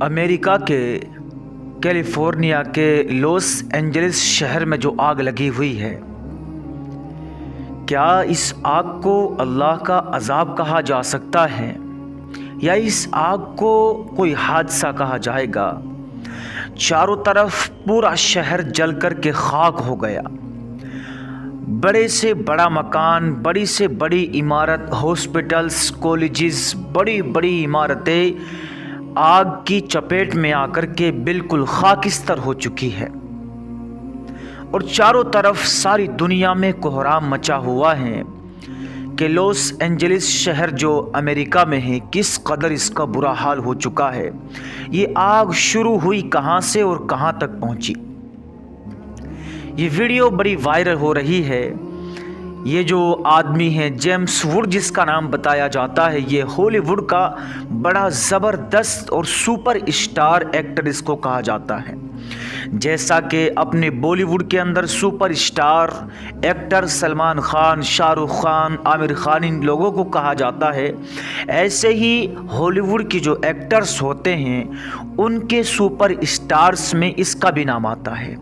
America के California के Los Angeles शहर में जो आग लगी हुई है, क्या इस आग को अल्लाह का अजाब कहा जा सकता है या इस आग को कोई हादसा कहा जाएगा। चारों तरफ पूरा शहर जल कर के खाक हो गया। बड़े से बड़ा मकान, बड़ी से बड़ी इमारत, हॉस्पिटल्स, कॉलेजेस, बड़ी बड़ी इमारतें आग की चपेट में आकर के बिल्कुल खाकिस्तर हो चुकी है और चारों तरफ सारी दुनिया में कोहराम मचा हुआ है कि लॉस एंजलिस शहर जो अमेरिका में है, किस कदर इसका बुरा हाल हो चुका है। ये आग शुरू हुई कहाँ से और कहाँ तक पहुँची, ये वीडियो बड़ी वायरल हो रही है। ये जो आदमी है जेम्स वुड, जिसका नाम बताया जाता है, ये हॉलीवुड का बड़ा ज़बरदस्त और सुपर स्टार एक्टर इसको कहा जाता है। जैसा कि अपने बॉलीवुड के अंदर super star actor Salman Khan, Shahrukh Khan, Aamir Khan इन लोगों को कहा जाता है, ऐसे ही हॉलीवुड के जो एक्टर्स होते हैं उनके सुपर स्टार्स में इसका भी नाम आता है।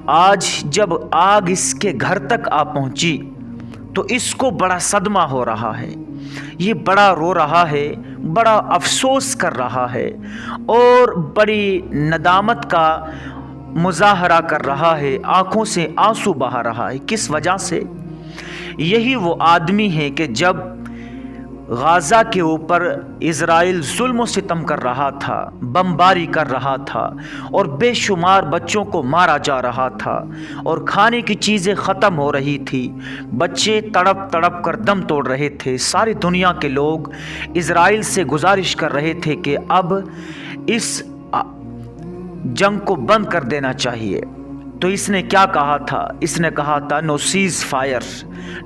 आज जब आग इसके घर तक आ पहुंची तो इसको बड़ा सदमा हो रहा है, ये बड़ा रो रहा है, बड़ा अफसोस कर रहा है और बड़ी नदामत का मुजाहरा कर रहा है, आंखों से आंसू बहा रहा है। किस वजह से? यही वो आदमी है कि जब गाज़ा के ऊपर इज़राइल जुल्म सितम कर रहा था, बमबारी कर रहा था और बेशुमार बच्चों को मारा जा रहा था और खाने की चीज़ें ख़त्म हो रही थी, बच्चे तड़प तड़प कर दम तोड़ रहे थे। सारी दुनिया के लोग इज़राइल से गुजारिश कर रहे थे कि अब इस जंग को बंद कर देना चाहिए। तो इसने क्या कहा था? इसने कहा था नो सीज़ फायर,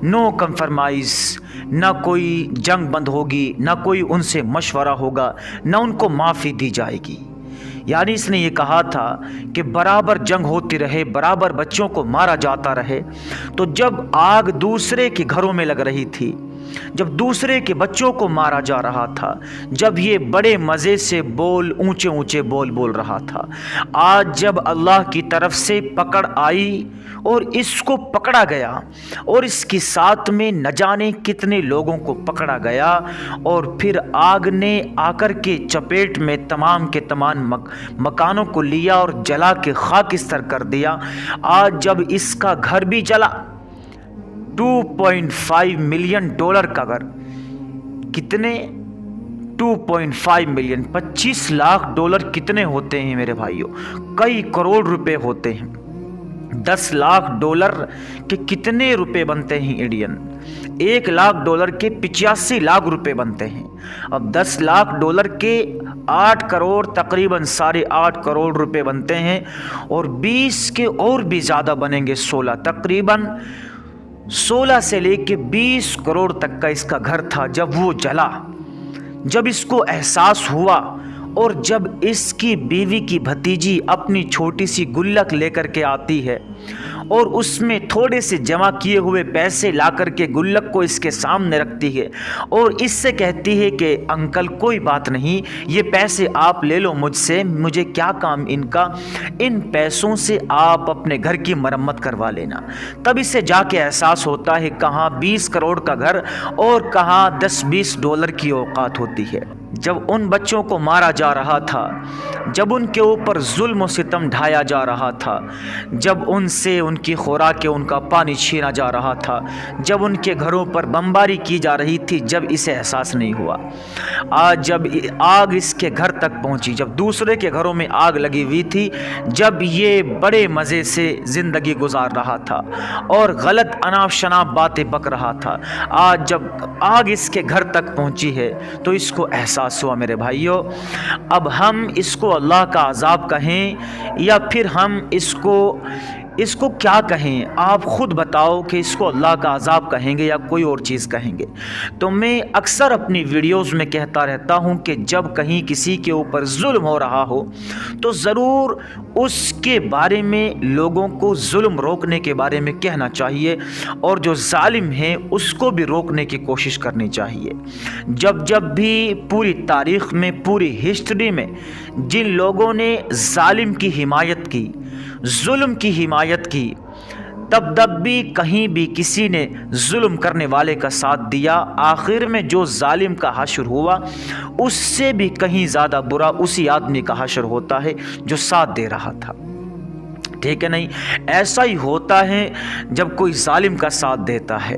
नो कंफर्माइज़, ना कोई जंग बंद होगी, ना कोई उनसे मशवरा होगा, ना उनको माफ़ी दी जाएगी। यानी इसने ये कहा था कि बराबर जंग होती रहे, बराबर बच्चों को मारा जाता रहे। तो जब आग दूसरे के घरों में लग रही थी, जब दूसरे के बच्चों को मारा जा रहा था, जब ये बड़े मज़े से बोल, ऊंचे ऊंचे बोल बोल रहा था, आज जब अल्लाह की तरफ से पकड़ आई और इसको पकड़ा गया और इसके साथ में न जाने कितने लोगों को पकड़ा गया और फिर आग ने आकर के चपेट में तमाम के तमाम मकानों को लिया और जला के खाकिस्तर कर दिया। आज जब इसका घर भी जला, $2.5 मिलियन का घर, कितने 2.5 मिलियन, $25 लाख कितने होते हैं मेरे भाइयों? कई करोड़ रुपए होते हैं। $10 लाख के कितने रुपए बनते हैं इंडियन? $1 लाख के 85 लाख रुपए बनते हैं। अब $10 लाख के 8 करोड़, तकरीबन 8.5 करोड़ रुपए बनते हैं और 20 के और भी ज़्यादा बनेंगे, 16, तकरीबन 16 से लेके 20 करोड़ तक का इसका घर था। जब वो जला, जब इसको एहसास हुआ और जब इसकी बीवी की भतीजी अपनी छोटी सी गुल्लक लेकर के आती है और उसमें थोड़े से जमा किए हुए पैसे ला कर के गुल्लक को इसके सामने रखती है और इससे कहती है कि अंकल कोई बात नहीं, ये पैसे आप ले लो मुझसे, मुझे क्या काम इनका, इन पैसों से आप अपने घर की मरम्मत करवा लेना। तब इससे जाके एहसास होता है कहाँ 20 करोड़ का घर और कहाँ $10-20 की औकात होती है। जब उन बच्चों को मारा जा रहा था, जब उनके ऊपर जुल्म सितम ढाया जा रहा था, जब उनसे उनकी खुराक, उनका पानी छीना जा रहा था, जब उनके घरों पर बमबारी की जा रही थी, जब इसे एहसास नहीं हुआ। आज जब आग इसके घर तक पहुंची, जब दूसरे के घरों में आग लगी हुई थी, जब ये बड़े मज़े से ज़िंदगी गुजार रहा था और गलत अनाप शनाप बातें बक रहा था, आज जब आग इसके घर तक पहुंची है तो इसको एहसास हुआ मेरे भाइयों। अब हम इसको अल्लाह का अजाब कहें या फिर हम इसको اس کو کیا کہیں؟ آپ خود بتاؤ کہ اس کو اللہ کا عذاب کہیں گے یا کوئی اور چیز کہیں گے؟ تو میں اکثر اپنی ویڈیوز میں کہتا رہتا ہوں کہ جب کہیں کسی کے اوپر ظلم ہو رہا ہو تو ضرور اس کے بارے میں لوگوں کو ظلم روکنے کے بارے میں کہنا چاہیے، اور جو ظالم ہیں اس کو بھی روکنے کی کوشش کرنی چاہیے۔ جب بھی پوری تاریخ میں، پوری ہسٹری میں جن لوگوں نے ظالم کی حمایت کی، ظلم کی حمایت کی، تب بھی کہیں بھی کسی نے ظلم کرنے والے کا ساتھ دیا، آخر میں جو ظالم کا حشر ہوا اس سے بھی کہیں زیادہ برا اسی آدمی کا حشر ہوتا ہے جو ساتھ دے رہا تھا۔ ٹھیک ہے نہیں؟ ایسا ہی ہوتا ہے جب کوئی ظالم کا ساتھ دیتا ہے۔